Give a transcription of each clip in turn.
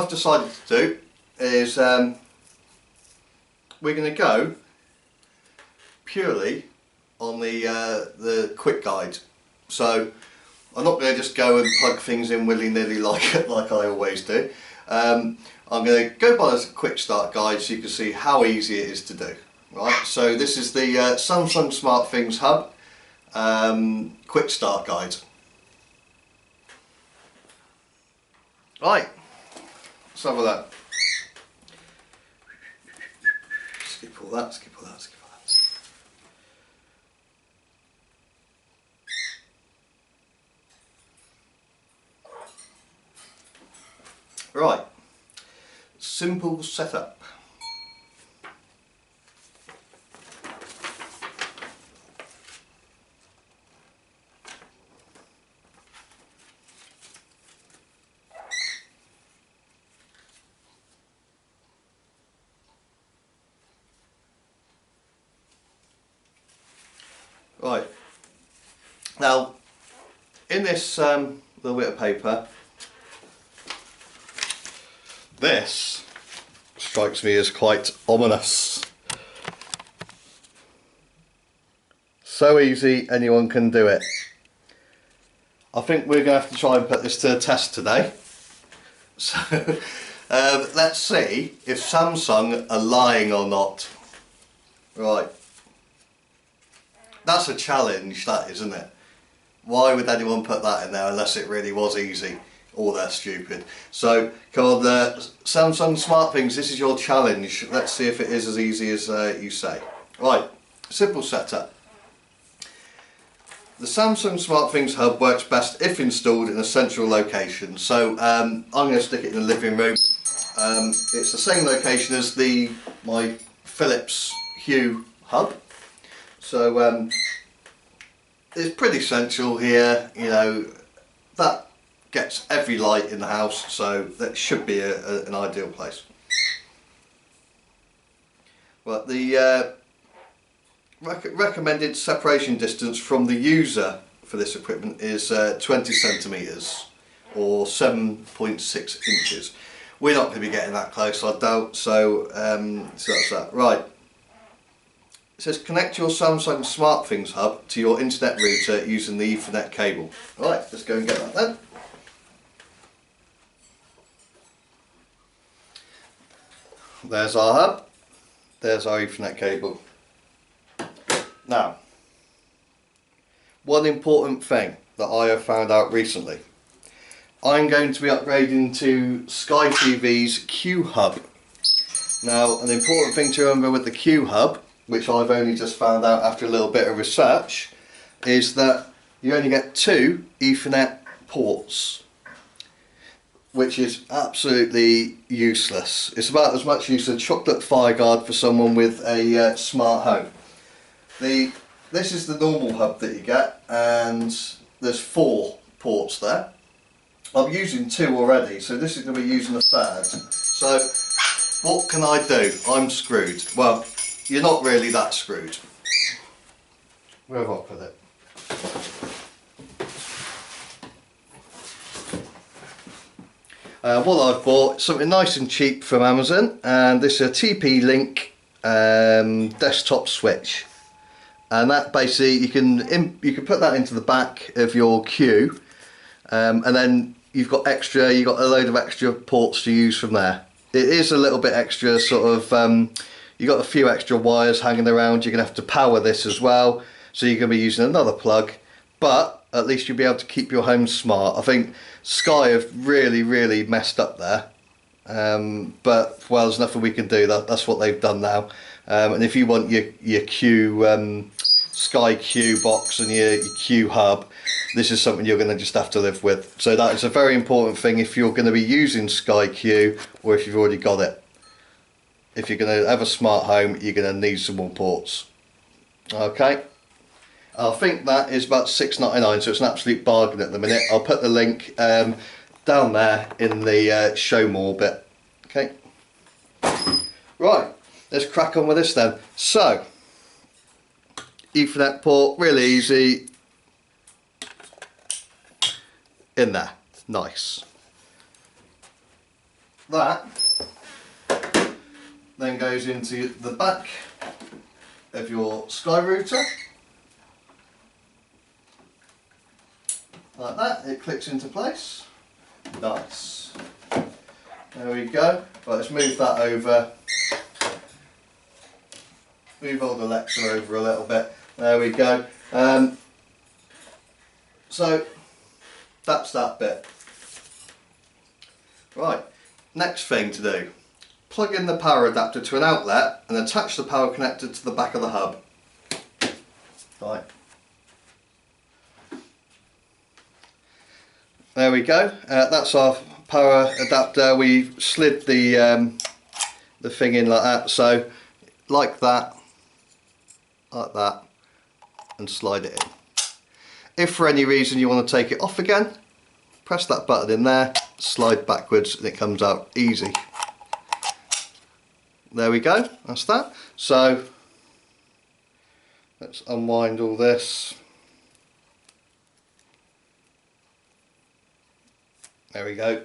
I've decided to do is we're going to go purely on the quick guide. So I'm not going to just go and plug things in willy-nilly like I always do. I'm going to go by the quick start guide so you can see how easy it is to do. Right, so this is the Samsung SmartThings Hub quick start guide. Right, let's have a look. Skip all that, skip all that, skip all that. Right, simple setup. Right, now in this little bit of paper, this strikes me as quite ominous. So easy, anyone can do it. I think we're going to have to try and put this to the test today. So let's see if Samsung are lying or not. Right. That's a challenge, that, isn't it? Why would anyone put that in there unless it really was easy? Or they're stupid. So, come on, Samsung SmartThings, this is your challenge. Let's see if it is as easy as you say. Right, simple setup. The Samsung SmartThings Hub works best if installed in a central location. So, I'm going to stick it in the living room. It's the same location as my Philips Hue Hub. So it's pretty central here, you know, that gets every light in the house, so that should be an ideal place. Well, the recommended separation distance from the user for this equipment is 20 centimetres or 7.6 inches. We're not going to be getting that close, I doubt, so that's that. Right. It says connect your Samsung SmartThings Hub to your internet router using the Ethernet cable. Right, let's go and get that then. There's our hub, there's our Ethernet cable. Now, one important thing that I have found out recently. I'm going to be upgrading to Sky TV's Q Hub. Now, an important thing to remember with the Q Hub, which I've only just found out after a little bit of research, is that you only get 2 Ethernet ports, which is absolutely useless. It's about as much use as a chocolate fire guard for someone with a smart home. This is the normal hub that you get, and there's 4 ports there. I'm using 2 already, so this is going to be using a 3rd. So what can I do? I'm screwed. Well, you're not really that screwed. Where have I put it? What I've bought, something nice and cheap from Amazon, and this is a TP-Link desktop switch. And that basically, you can put that into the back of your Q, and then you've got a load of extra ports to use from there. It is a little bit extra, sort of. You've got a few extra wires hanging around. You're going to have to power this as well, so you're going to be using another plug, but at least you'll be able to keep your home smart. I think Sky have really messed up there, but well, there's nothing we can do. That's what they've done now. And if you want your Q Sky Q box and your Q Hub, this is something you're going to just have to live with. So that is a very important thing if you're going to be using Sky Q, or if you've already got it. If you're going to have a smart home, you're going to need some more ports. Okay, I think that is about £6.99, so it's an absolute bargain at the minute. I'll put the link down there in the show more bit. Okay, right, let's crack on with this then. So, Ethernet port, really easy. In there, nice. that then goes into the back of your Sky router. Like that, it clicks into place. Nice. There we go. Right, let's move that over. Move old Alexa over a little bit. There we go. So that's that bit. Right, next thing to do. Plug in the power adapter to an outlet and attach the power connector to the back of the hub. Right. There we go. That's our power adapter. We've slid the thing in like that. So like that, and slide it in. If for any reason you want to take it off again, press that button in there, slide backwards, and it comes out easy. There we go. That's that. So let's unwind all this. There we go.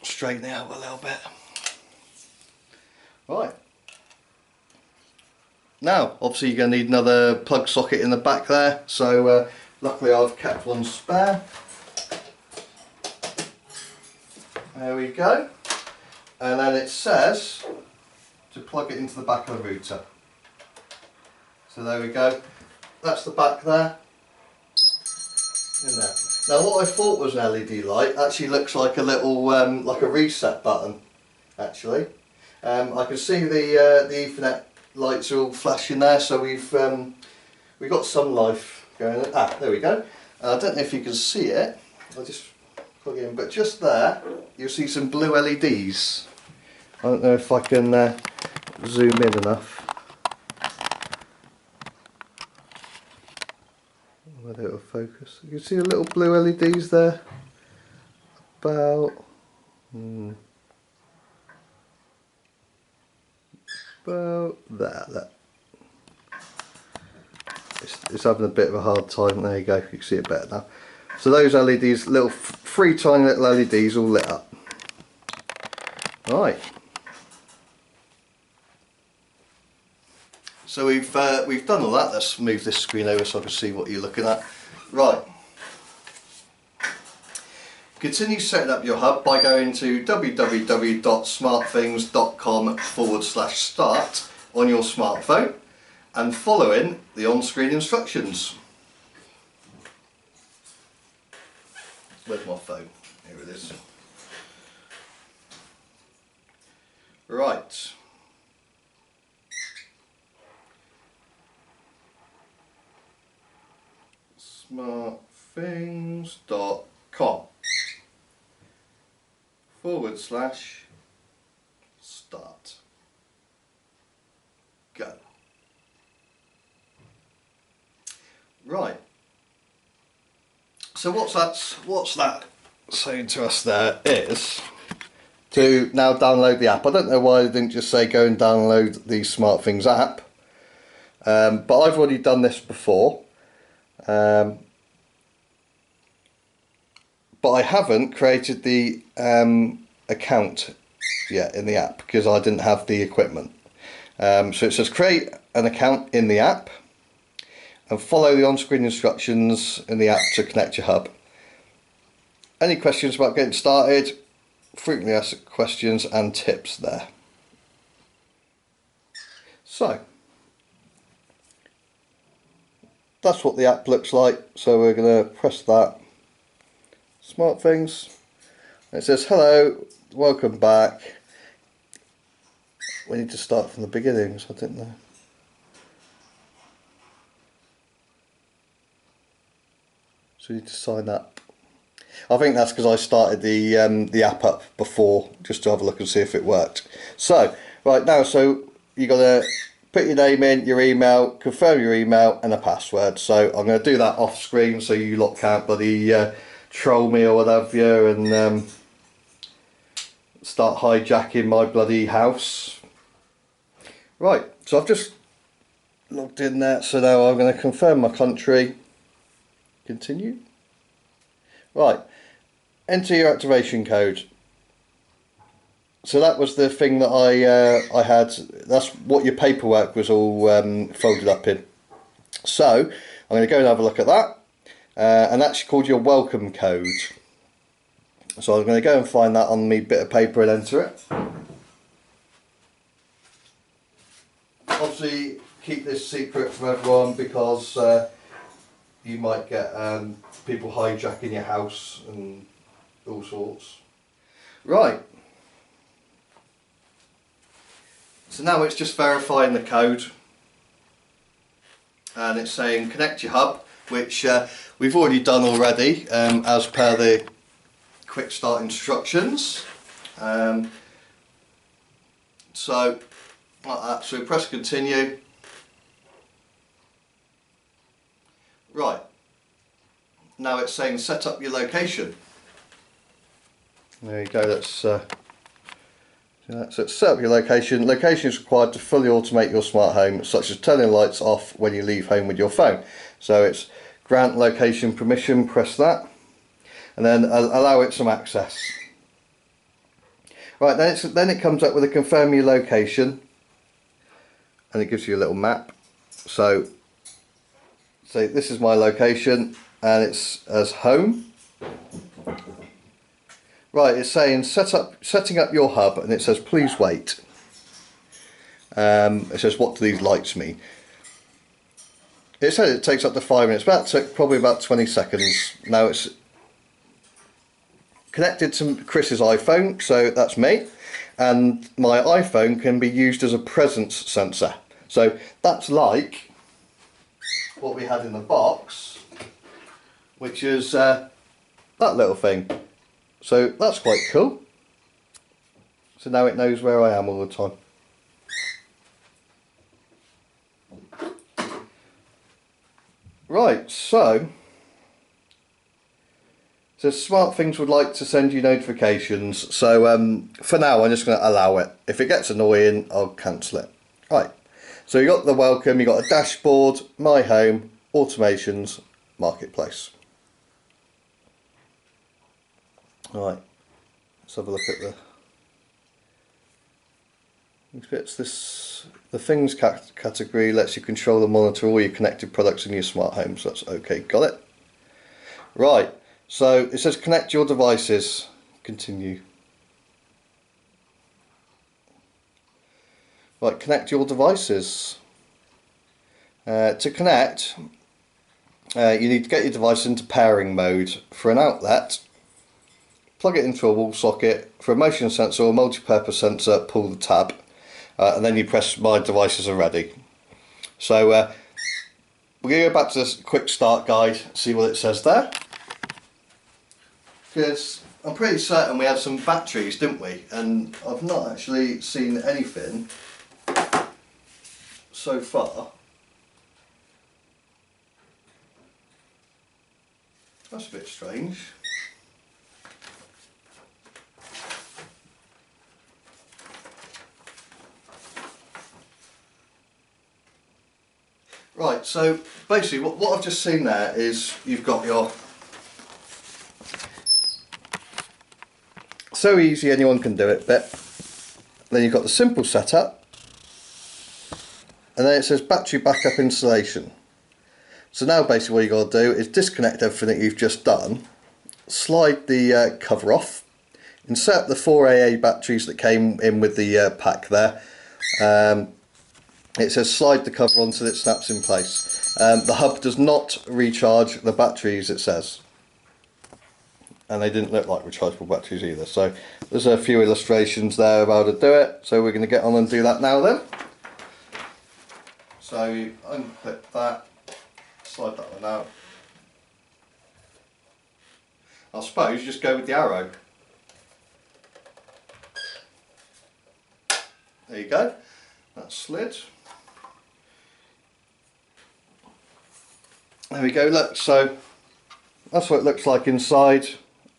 Straighten it out a little bit. Right. Now, obviously you're going to need another plug socket in the back there, so luckily I've kept one spare. There we go. And then it says to plug it into the back of the router. So there we go. That's the back there. In there. Now what I thought was an LED light actually looks like a little like a reset button actually. I can see the Ethernet lights are all flashing there, so we've got some life going on. Ah, there we go. I don't know if you can see it. I'll just plug it in, but just there you'll see some blue LEDs. I don't know if I can zoom in enough. Whether it'll focus. You can see the little blue LEDs there. About there. It's having a bit of a hard time. There you go. You can see it better now. So those LEDs, little three tiny little LEDs, all lit up. Right. So we've done all that. Let's move this screen over so I can see what you're looking at. Right. Continue setting up your hub by going to www.smartthings.com/start on your smartphone and following the on-screen instructions. Where's my phone? Here it is. Right. smartthings.com/start. Go. Right. So what's that saying to us there is to now download the app. I don't know why I didn't just say go and download the SmartThings app, but I've already done this before. But I haven't created the account yet in the app because I didn't have the equipment. So it says create an account in the app and follow the on-screen instructions in the app to connect your hub. Any questions about getting started? Frequently asked questions and tips there. So that's what the app looks like. So we're going to press that. SmartThings. It says hello, welcome back. We need to start from the beginning, so I didn't know. So you need to sign up. I think that's because I started the app up before just to have a look and see if it worked. So right now, so you got to put your name in, your email, confirm your email, and a password. So I'm going to do that off screen so you lot can't bloody troll me or whatever and start hijacking my bloody house. Right, so I've just logged in there, so now I'm going to confirm my country. Continue. Right, enter your activation code. So that was the thing that I had. That's what your paperwork was all folded up in. So I'm going to go and have a look at that, and that's called your welcome code. So I'm going to go and find that on my bit of paper and enter it. Obviously keep this secret from everyone, because you might get people hijacking your house and all sorts. Right. So now it's just verifying the code, and it's saying connect your hub, which we've already done already as per the quick start instructions. So like that, so we press continue. Right, now it's saying set up your location. There you go, that's so it's set up your location. Location is required to fully automate your smart home, such as turning lights off when you leave home with your phone. So it's grant location permission, press that, and then allow it some access. Right, then it comes up with a confirm your location, and it gives you a little map. So this is my location, and it's as home. Right, it's saying setting up your hub, and it says please wait. It says what do these lights mean. It says it takes up to 5 minutes, probably about 20 seconds. Now it's connected to Chris's iPhone, so that's me, and my iPhone can be used as a presence sensor. So that's like what we had in the box, which is that little thing. So that's quite cool. So now it knows where I am all the time. Right, so SmartThings would like to send you notifications. So for now I'm just going to allow it. If it gets annoying, I'll cancel it. Right, so you got the welcome, you got a dashboard, my home, automations, marketplace. Right, let's have a look at the things category. Lets you control and monitor all your connected products in your smart home. So that's okay, got it. Right, so it says connect your devices, continue. Right, connect your devices. To connect, you need to get your device into pairing mode. For an outlet, plug it into a wall socket. For a motion sensor or multi-purpose sensor, pull the tab, and then you press my devices are ready. So we're going to go back to this quick start guide, see what it says there, because I'm pretty certain we had some batteries, didn't we? And I've not actually seen anything so far. That's a bit strange. Right, so basically what I've just seen there is you've got your, so easy anyone can do it bit. Then you've got the simple setup, and then it says battery backup installation. So now basically what you've got to do is disconnect everything that you've just done, slide the cover off, insert the 4 AA batteries that came in with the pack there. It says slide the cover on so that it snaps in place. The hub does not recharge the batteries, it says. And they didn't look like rechargeable batteries either. So there's a few illustrations there of how to do it. So we're going to get on and do that now then. So you unclip that, slide that one out. I suppose you just go with the arrow. There you go, that's slid. There we go, look, so that's what it looks like inside,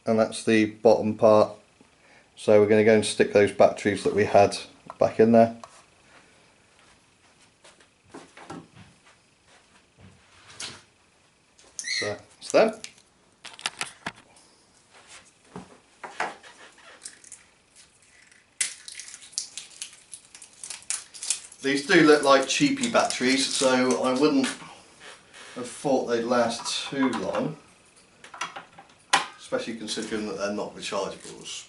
and that's the bottom part. So we're going to go and stick those batteries that we had back in there. So it's them. These do look like cheapy batteries, so I wouldn't have thought they'd last too long, especially considering that they're not rechargeables.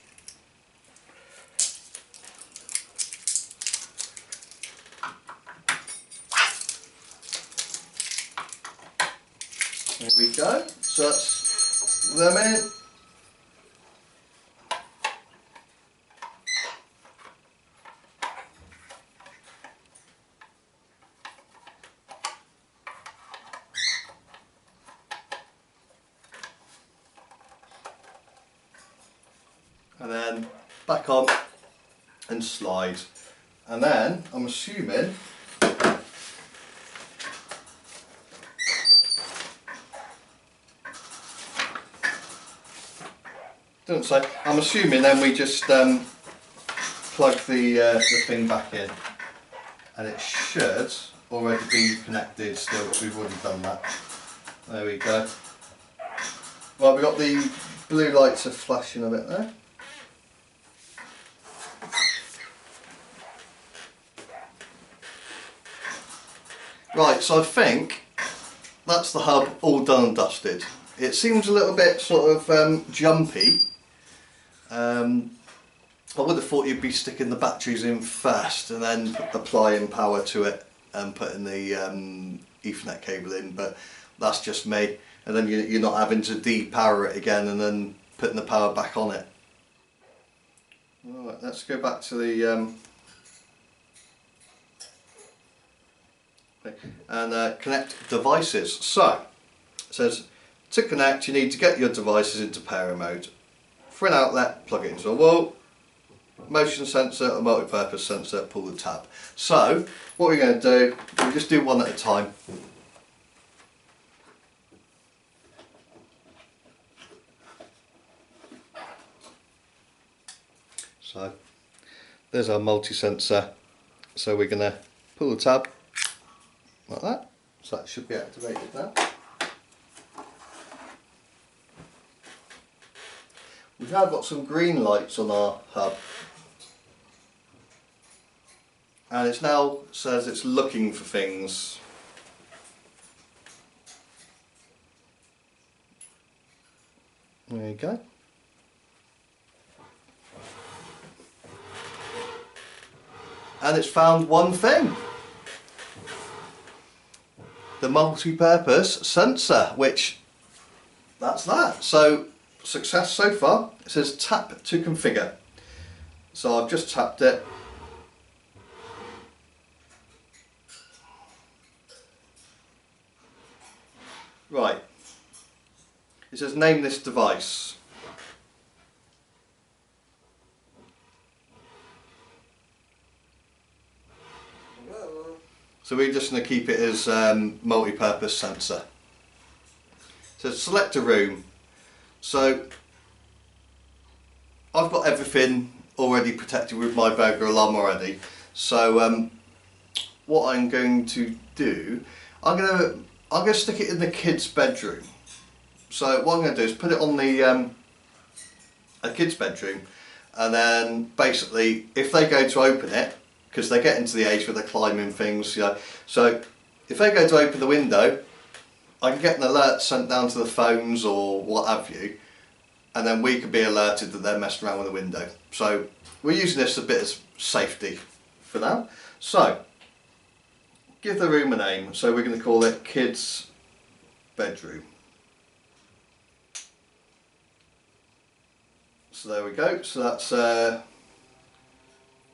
There we go, so that's them in. And then back on and slide. And then I'm assuming doesn't say. I'm assuming then we just plug the thing back in, and it should already be connected still, but we've already done that. There we go. Right, we've got the blue lights are flashing a bit there. Right, so I think that's the hub all done and dusted. It seems a little bit sort of jumpy. I would have thought you'd be sticking the batteries in first and then applying power to it and putting the Ethernet cable in, but that's just me. And then you're not having to depower it again and then putting the power back on it. Alright, let's go back to the and connect devices. So it says to connect you need to get your devices into pairing mode. For an outlet, plug it into a wall. Motion sensor or multi-purpose sensor, pull the tab. So what we're going to do, we'll just do one at a time. So there's our multi-sensor. So we're going to pull the tab like that. So that should be activated now. We've now got some green lights on our hub, and it now says it's looking for things. There you go. And it's found one thing. The multi-purpose sensor, which that's that. So success so far. It says tap to configure. So I've just tapped it. Right. It says name this device. So we're just going to keep it as multi-purpose sensor. So select a room. So I've got everything already protected with my burglar alarm already. So what I'm going to do, I'm going to stick it in the kids' bedroom. So what I'm going to do is put it on the a kid's bedroom, and then basically if they go to open it, because they get into the age where they're climbing things, you know, so if they go to open the window, I can get an alert sent down to the phones or what have you, and then we could be alerted that they're messing around with the window. So we're using this a bit as safety for now. So give the room a name. So we're going to call it kids' bedroom. So there we go. So that's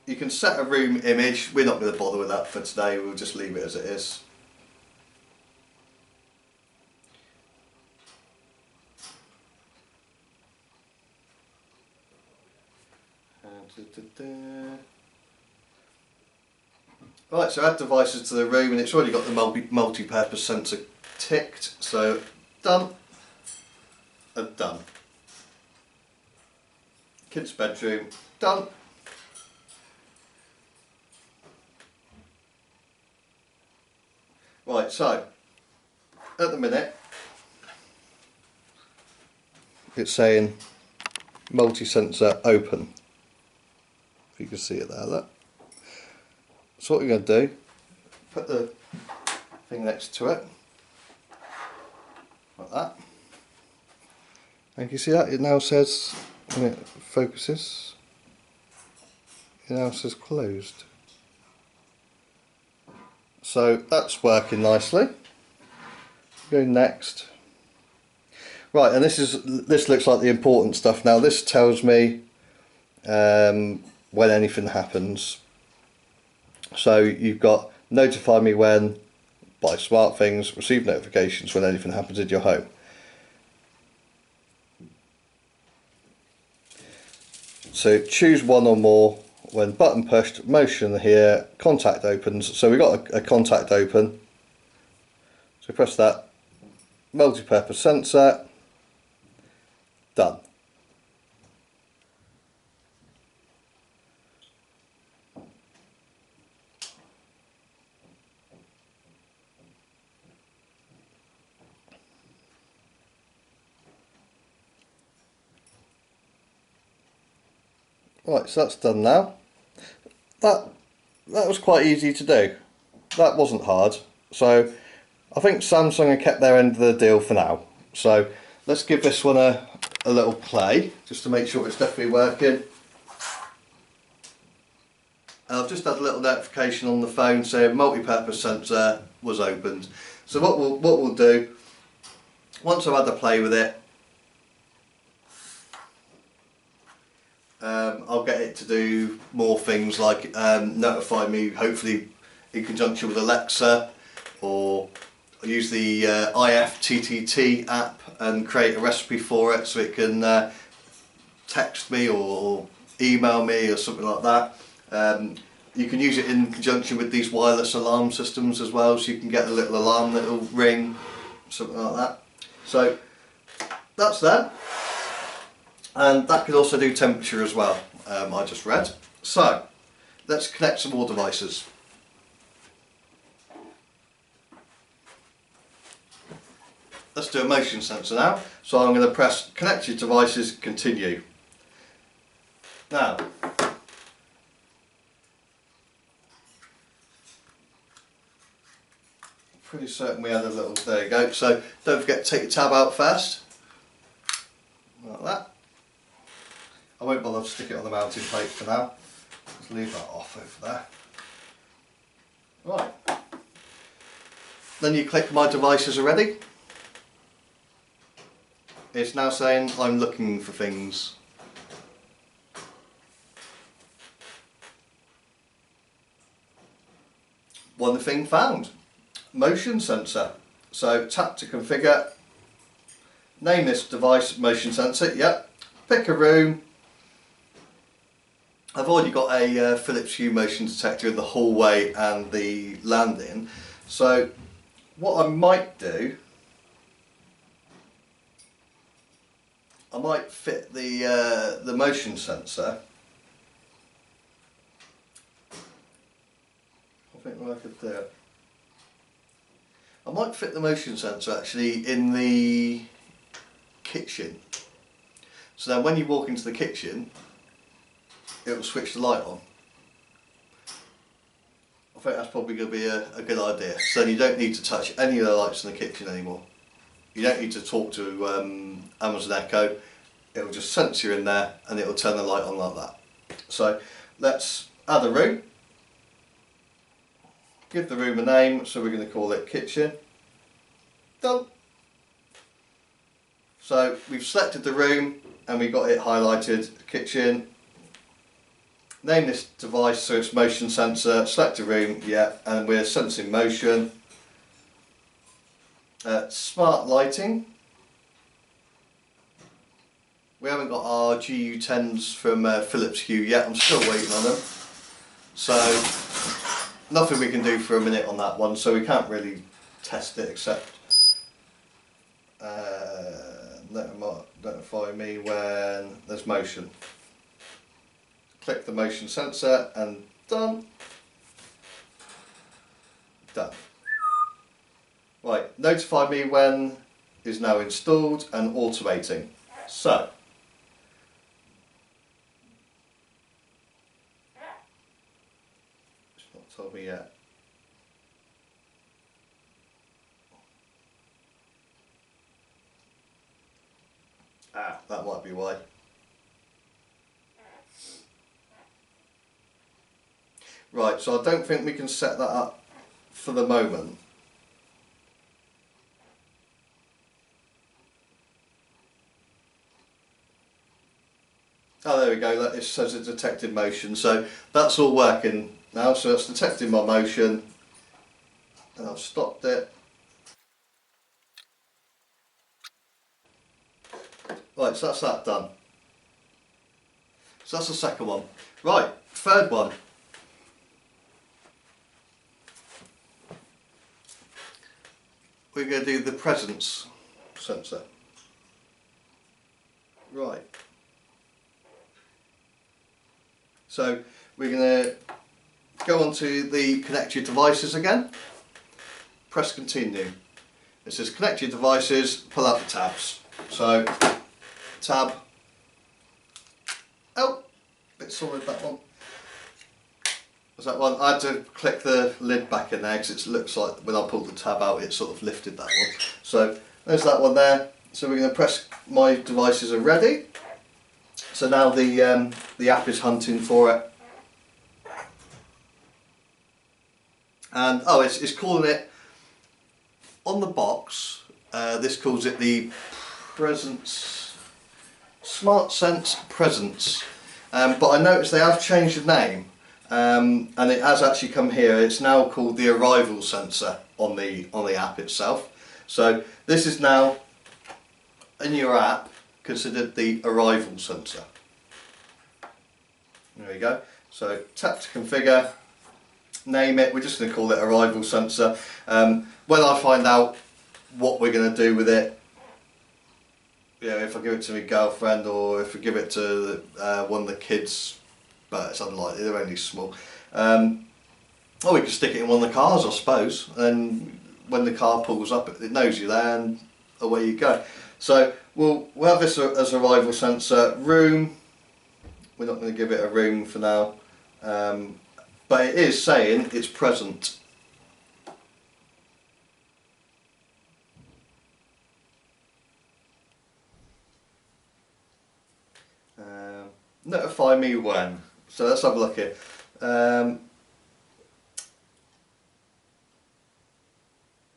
you can set a room image. We're not going to bother with that for today. We'll just leave it as it is. Right, so add devices to the room, and it's already got the multi-purpose sensor ticked. So done and done. Kids' bedroom, done. Right, so at the minute it's saying multi-sensor open. If you can see it there, look. So what you're going to do, put the thing next to it, like that. And you see that? It now says, when it focuses, it now says closed. So that's working nicely. Go next. Right, and this looks like the important stuff now. This tells me when anything happens. So you've got notify me when, by SmartThings, receive notifications when anything happens in your home. So choose one or more when button pushed, motion here, contact opens. So we've got a contact open. So press that, multi-purpose sensor, done. Right, so that's done now. That was quite easy to do. That wasn't hard. So I think Samsung have kept their end of the deal for now. So let's give this one a little play, just to make sure it's definitely working. And I've just had a little notification on the phone saying multi-purpose sensor was opened. So what we'll do, once I've had a play with it, I'll get it to do more things like notify me, hopefully in conjunction with Alexa, or I'll use the IFTTT app and create a recipe for it so it can text me or email me or something like that. You can use it in conjunction with these wireless alarm systems as well, so you can get a little alarm that will ring, something like that. So that's that. And that could also do temperature as well, I just read. So let's connect some more devices. Let's do a motion sensor now. So I'm going to press connect your devices, continue. Now, pretty certain we had a little, there you go. So don't forget to take your tab out first, like that. I won't bother to stick it on the mounting plate for now. Just leave that off over there. Right. Then you click my devices are ready. It's now saying I'm looking for things. One thing found. Motion sensor. So tap to configure. Name this device motion sensor. Yep. Pick a room. I've already got a Philips Hue motion detector in the hallway and the landing. So what I might do, I might fit the motion sensor. I think what I could do. I might fit the motion sensor actually in the kitchen. So then when you walk into the kitchen, it will switch the light on. I think that's probably going to be a good idea. So then you don't need to touch any of the lights in the kitchen anymore. You don't need to talk to Amazon Echo. It will just sense you're in there and it will turn the light on like that. So let's add a room. Give the room a name, so we're going to call it kitchen. Done. So we've selected the room and we got it highlighted, kitchen. Name this device so it's motion sensor, select a room, yeah, and we're sensing motion. Smart lighting. We haven't got our GU10s from Philips Hue yet, I'm still waiting on them. So nothing we can do for a minute on that one, so we can't really test it except notify me when there's motion. Click the motion sensor and done. Done. Right, notify me when is now installed and automating. So, Not told me yet. Ah, that might be why. Right, so I don't think we can set that up for the moment. Oh, there we go, it says it detected motion, so that's all working now, so it's detecting my motion, and I've stopped it. Right, so that's that done. So that's the second one. Right, third one. We're going to do the presence sensor. Right. So we're going to go onto the connect your devices again. Press continue. It says connect your devices, pull out the tabs. So tab. Oh, bit solid that one. Was that one? I had to click the lid back in there because it looks like when I pulled the tab out it sort of lifted that one. So there's that one there. So we're going to press my devices are ready. So now the app is hunting for it. And oh, it's calling it on the box. This calls it the Presence Smart Sense Presence. But I noticed they have changed the name. And it has actually come here. It's now called the Arrival Sensor on the app itself. So this is now in your app considered the Arrival Sensor. There you go. So tap to configure, name it. We're just going to call it Arrival Sensor. When I find out what we're going to do with it, you know, if I give it to my girlfriend or if I give it to one of the kids, but it's unlikely, they're only small. Or we can stick it in one of the cars, I suppose, and when the car pulls up it knows you're there and away you go. So we'll have this as Arrival Sensor. Room, we're not going to give it a room for now, but it is saying it's present. Notify me when. So let's have a look here.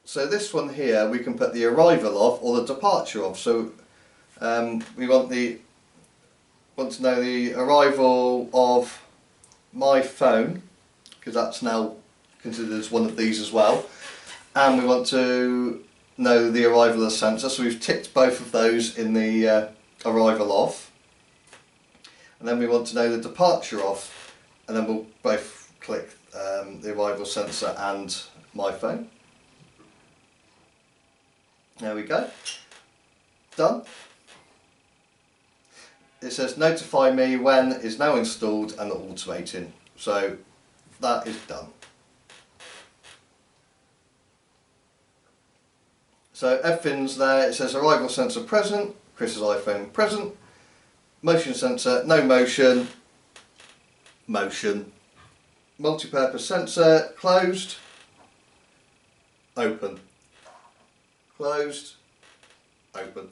So this one here we can put the arrival of or the departure of. So we want to know the arrival of my phone, because that's now considered as one of these as well, and we want to know the arrival of the sensor. So we've ticked both of those in the arrival of. And then we want to know the departure of, and then we'll both click the arrival sensor and my phone. There we go. Done. It says notify me when is now installed and automating. So that is done. So everything's there. It says arrival sensor present, Chris's iPhone present. Motion sensor, no motion, motion. Multi-purpose sensor, closed, open, closed, open.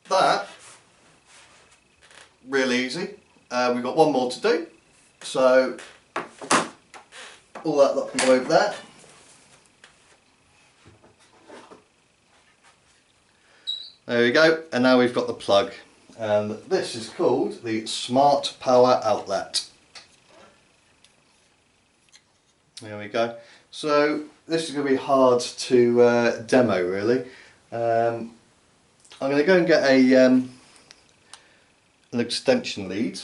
That, really easy. We've got one more to do. So, all that lot can go over there. There we go, and now we've got the plug. And this is called the Smart Power Outlet. There we go. So this is going to be hard to demo really. I'm going to go and get an extension lead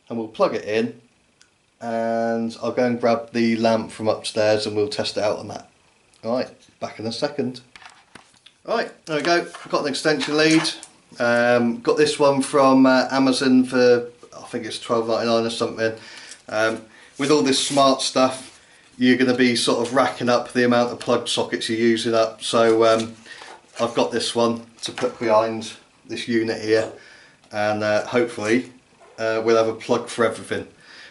and we'll plug it in, and I'll go and grab the lamp from upstairs and we'll test it out on that. Alright, back in a second. Right, there we go, got an extension lead. Got this one from Amazon for, I think it's $12.99 or something. With all this smart stuff, you're going to be sort of racking up the amount of plug sockets you're using up. So I've got this one to put behind this unit here, and hopefully we'll have a plug for everything.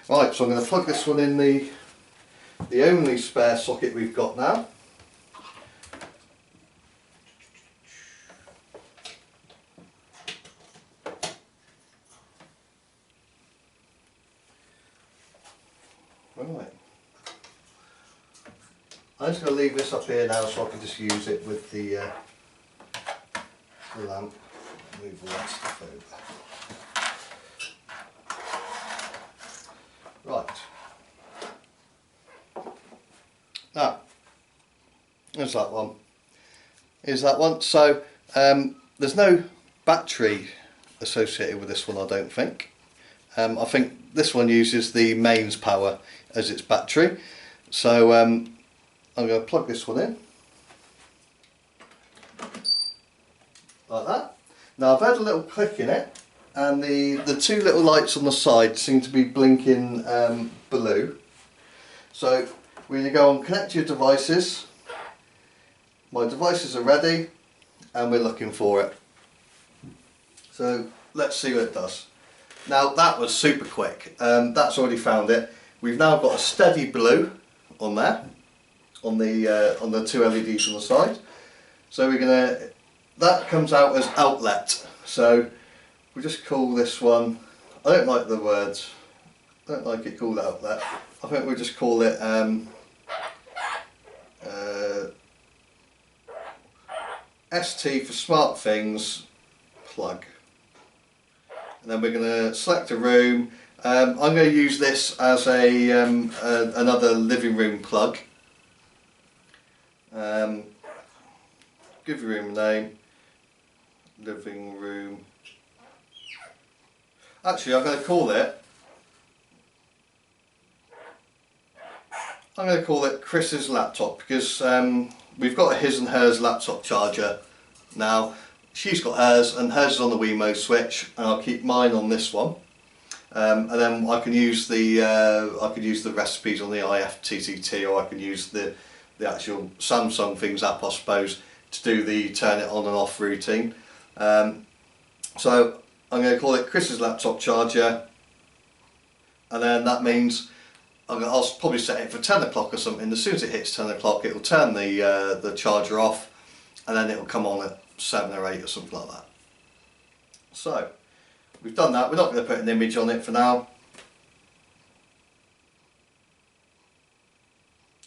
Right, so I'm going to plug this one in the the only spare socket we've got now. Right. I'm just going to leave this up here now so I can just use it with the lamp. Move all that stuff over. Right. Now, there's that one. Here's that one. So there's no battery associated with this one, I don't think. I think this one uses the mains power as its battery. So I'm going to plug this one in like that. Now I've had a little click in it, and the two little lights on the side seem to be blinking blue. So we're going to go on connect your devices. My devices are ready and we're looking for it. So let's see what it does. Now that was super quick. That's already found it. We've now got a steady blue on there, on the two LEDs on the side. So that comes out as outlet. So we just call this one, I don't like the words, I don't like it called outlet. I think we'll just call it ST for Smart Things plug. And then we're going to select a room. I'm going to use this as another living room plug. Give your room a name. Living room. Actually, I'm going to call it Chris's laptop, because we've got a his and hers laptop charger now. She's got hers, and hers is on the Wemo switch, and I'll keep mine on this one. And then I can use the recipes on the IFTTT, or I can use the actual Samsung Things app, I suppose, to do the turn it on and off routine. So I'm going to call it Chris's laptop charger, and then that means I'll probably set it for 10 o'clock or something. As soon as it hits 10 o'clock, it'll turn the charger off, and then it'll come on at 7 or 8 or something like that. So we've done that. We're not going to put an image on it for now.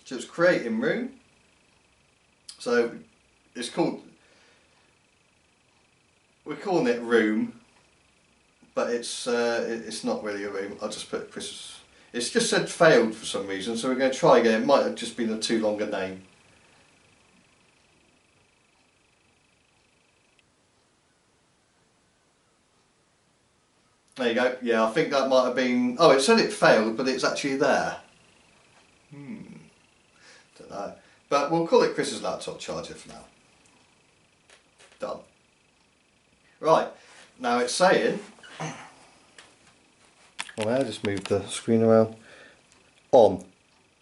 So it's creating room. So it's called, we're calling it room, but it's not really a room. I'll just put Chris's. It's just said failed for some reason, so we're going to try again. It might have just been a too long a name. There you go. Yeah, I think that might have been. Oh, it said it failed, but it's actually there. Don't know. But we'll call it Chris's laptop charger for now. Done. Right. Now it's saying. Well, I'll just move the screen around. On.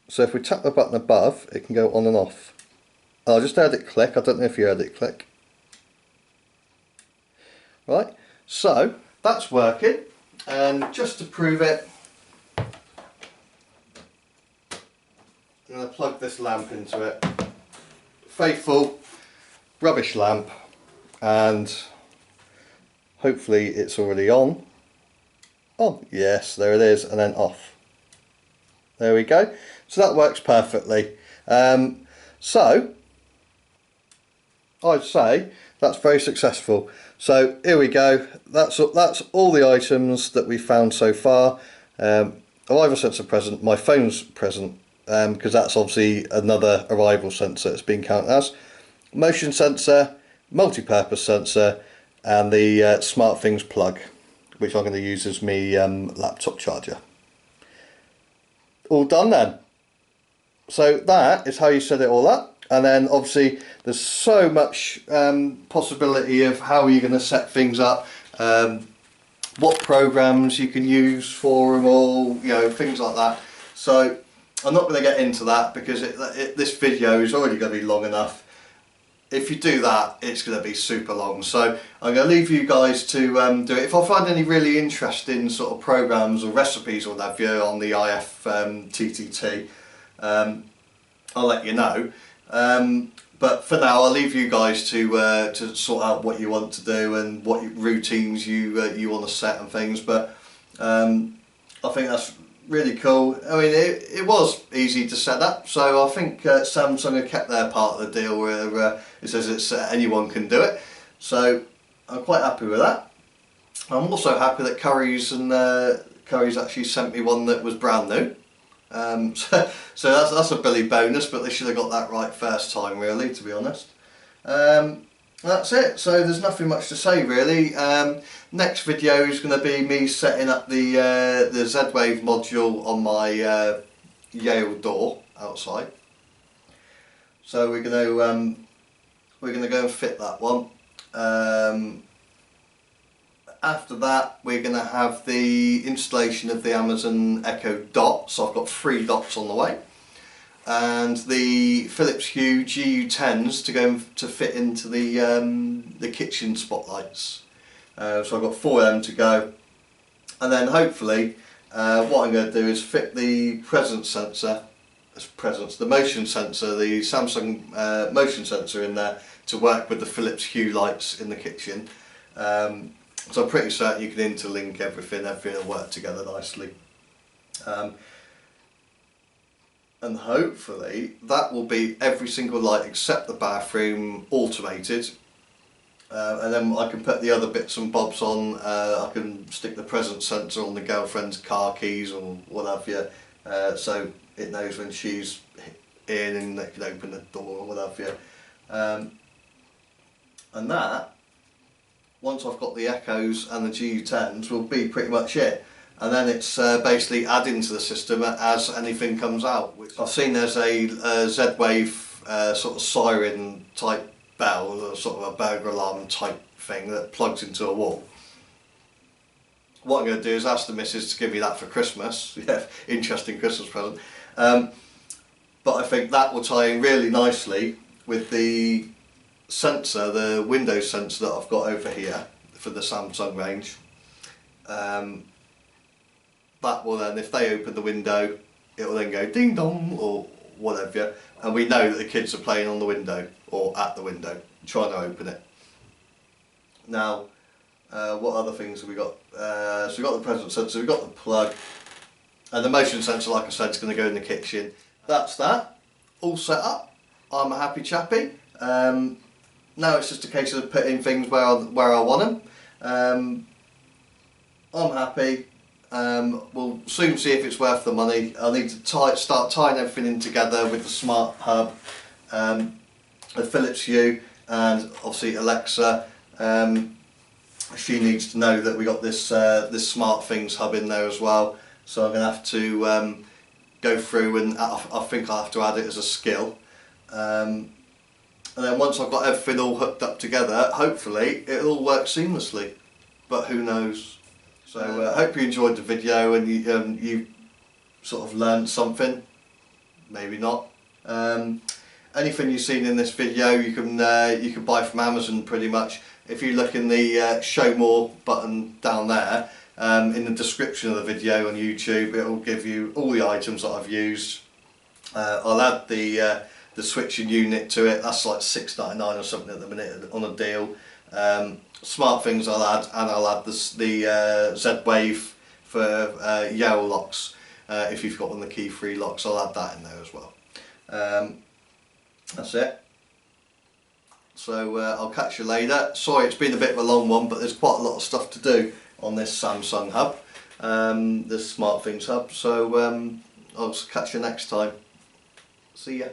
So if we tap the button above, it can go on and off. I just heard it click. I don't know if you heard it click. Right. So that's working, and just to prove it, I'm going to plug this lamp into it. Faithful rubbish lamp, and hopefully it's already on. Oh yes, there it is, and then off. There we go. So that works perfectly. So I'd say that's very successful. So here we go. That's all the items that we've found so far. Arrival sensor present. My phone's present because that's obviously another arrival sensor. It's been counted as motion sensor, multi-purpose sensor, and the SmartThings plug, which I'm going to use as my laptop charger. All done then. So that is how you set it all up. And then obviously there's so much possibility of how you're going to set things up, what programs you can use for them all, you know, things like that. So I'm not going to get into that because this video is already going to be long enough. If you do that, it's going to be super long. So I'm going to leave you guys to do it. If I find any really interesting sort of programs or recipes or whatever on the IFTTT, I'll let you know. But for now, I'll leave you guys to sort out what you want to do and what routines you want to set and things. But I think that's really cool. I mean, it was easy to set up, so I think Samsung have kept their part of the deal where it says it's anyone can do it. So I'm quite happy with that. I'm also happy that Curry's actually sent me one that was brand new. So that's a Billy bonus, but they should have got that right first time, really, to be honest. That's it. So there's nothing much to say, really. Next video is going to be me setting up the Z-Wave module on my Yale door outside. So we're going to go and fit that one. After that, we're going to have the installation of the Amazon Echo Dot. So I've got 3 dots on the way, and the Philips Hue GU10s to go to fit into the kitchen spotlights. So I've got 4 of them to go, and then hopefully what I'm going to do is fit the presence sensor, the motion sensor, the Samsung motion sensor in there to work with the Philips Hue lights in the kitchen. So I'm pretty certain you can interlink everything will work together nicely. And hopefully that will be every single light except the bathroom automated. And then I can put the other bits and bobs on. I can stick the presence sensor on the girlfriend's car keys or what have you, so it knows when she's in and it can open the door or what have you. And that, once I've got the Echoes and the GU10s, will be pretty much it. And then it's basically adding to the system as anything comes out. I've seen there's a Z-Wave sort of siren type bell, or sort of a burglar alarm type thing that plugs into a wall. What I'm going to do is ask the missus to give me that for Christmas. Yeah, interesting Christmas present. But I think that will tie in really nicely with the sensor, the Windows sensor that I've got over here for the Samsung range. That will then, if they open the window, it will then go ding dong or whatever, and we know that the kids are playing on the window or at the window trying to open it. Now, what other things have we got? So we've got the presence sensor, we've got the plug, and the motion sensor, like I said, is going to go in the kitchen. That's that, all set up. I'm a happy chappy. Now it's just a case of putting things where I want them. I'm happy. We'll soon see if it's worth the money. I need to start tying everything in together with the smart hub, the Philips Hue, and obviously Alexa. She needs to know that we got this Smart Things hub in there as well. So I'm going to have to go through, and I think I'll have to add it as a skill. And then once I've got everything all hooked up together, hopefully it'll all work seamlessly. But who knows? So I hope you enjoyed the video and you sort of learned something. Maybe not. Anything you've seen in this video you can buy from Amazon pretty much. If you look in the show more button down there, in the description of the video on YouTube, it will give you all the items that I've used. I'll add the switching unit to it. That's like $6.99 or something at the minute on a deal. Smart Things I'll add, and I'll add the Z-Wave for Yale locks. If you've got one of the key-free locks, I'll add that in there as well. That's it. So I'll catch you later. Sorry it's been a bit of a long one, but there's quite a lot of stuff to do on this Samsung hub, this Smart Things hub. So I'll catch you next time. See ya.